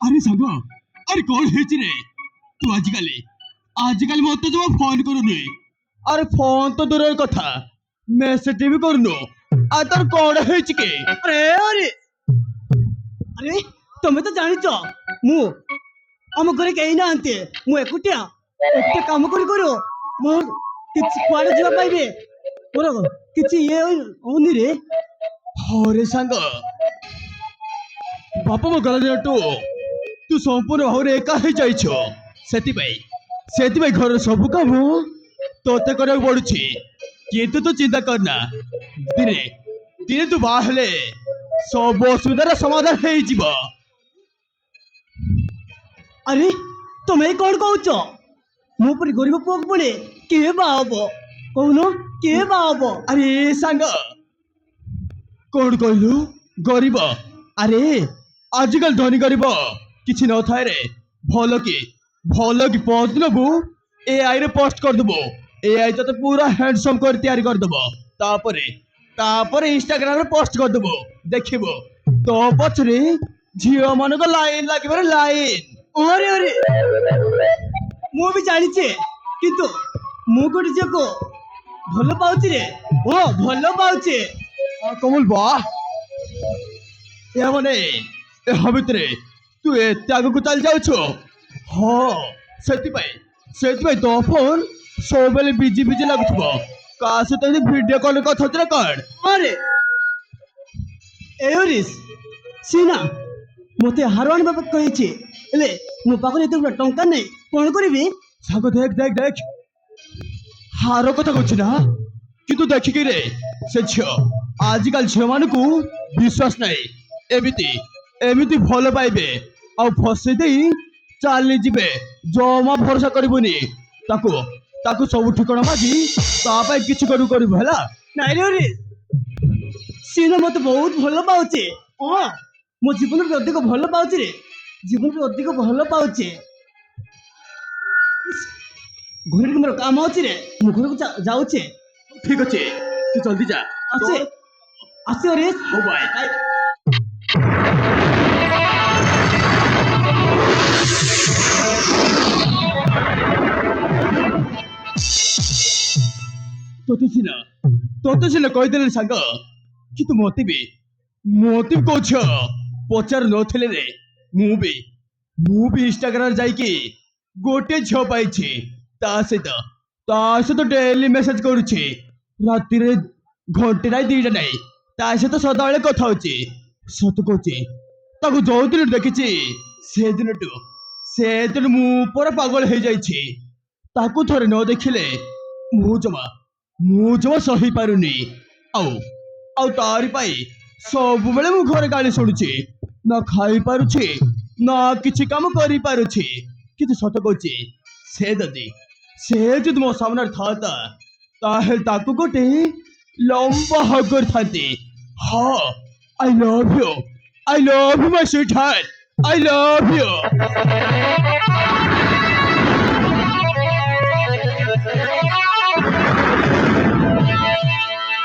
अरे सांग अरे कौन है रे तू आजिकाली मत जमा फोन करूनु अरे फोन तो दूर कथा मेसेज भी करूनु आ तार कौन है के अरे अरे अरे तुम तो जानी मु आम घरे कहीं ना मु एकुटिया एते काम करू मो किछि कुआडे जीवा पाइबे मोर किछि ये ओनी रे हरे सांग बापा मो गला दिनटू तू संपूर्ण भाव एका ही जाइछो सेति घर सब काम तोते करक पड़ुछि किंतु तू चिंता करना दिने दिने तू बाहले सब असुविधार समाधान हो जीव। अरे तुम्हें कौन कहच मो पर गरीब पुक पड़े के बाब कौन के बाब अरे सांग कौन कहलु गरीब अरे आजकल धनी गरीब किसी न थाए रे भल की पोस्ट नबू एआई रे पोस्ट कर दबो एआई तो पूरा हैंडसम कर तैयारी कर दबो तापरे इंस्टाग्राम रे पोस्ट कर दबो देखिबो तो पछरे झियो मन को लाइन लागिबार लाइन अरे अरे मु भी जानी छे किंतु मु गोटे जे को भल पाउची रे ओ भल पाउची कमल वाह या माने ए हबितरे तू एते आगु को चल जाउछो हाँ सेति तो फोन सबले बिजी लागुथबो का से तो वीडियो कॉल कथा तरा कर अरे एरिस सीना मते हारवान बाबा कहि छी एले मो पाखरे एते टंका नै कोन करबी सागो देख हारो कथा कहछि ना किंतु देखि रे से झियो आजिकल झियो मान को विश्वास नहीं एमिति भल पाइबे आ फसे देई चाली जीवे जमा भरोसा करबुनी ताकू सब ठिकाना मागी तापाई किछु करू हला नाइ रे सीना मते बहुत भल पाउचे हां मो जीवन में अधिक भल पाउचे रे जीवन में अधिक भल पाउचे घर के मोर काम अछि रे मो घर को जाउचे ठीक अछि तू जल्दी जा आसे रे हो बाय तोते सिना कहीदेले सांग कि तू मते भी कौछ पचार नथिले रे मु भी इंस्टाग्राम जाइकी गोटे झ पाइछि ता सहित डेली मेसेज करूछि राति रे घंटे नाइ दीटा नाइ ता सहित सदाबेले कथा होछि सत कहछि ताकू जो दिन देखिछि से दिन मु पर पागल हो जाइछि ताकू थरे न देखिले मु जमा सही पारुनी आउ तारी पाई सब बेले मु घर गाली शुणुछि ना खाई पारुछि ना किछि काम करि पारुछि किंतु सत कहछि से जदि मो सामने थाता ताहेल ताकू गोटे लंबा हग करथांती हाँ I love you my sweet heart I love you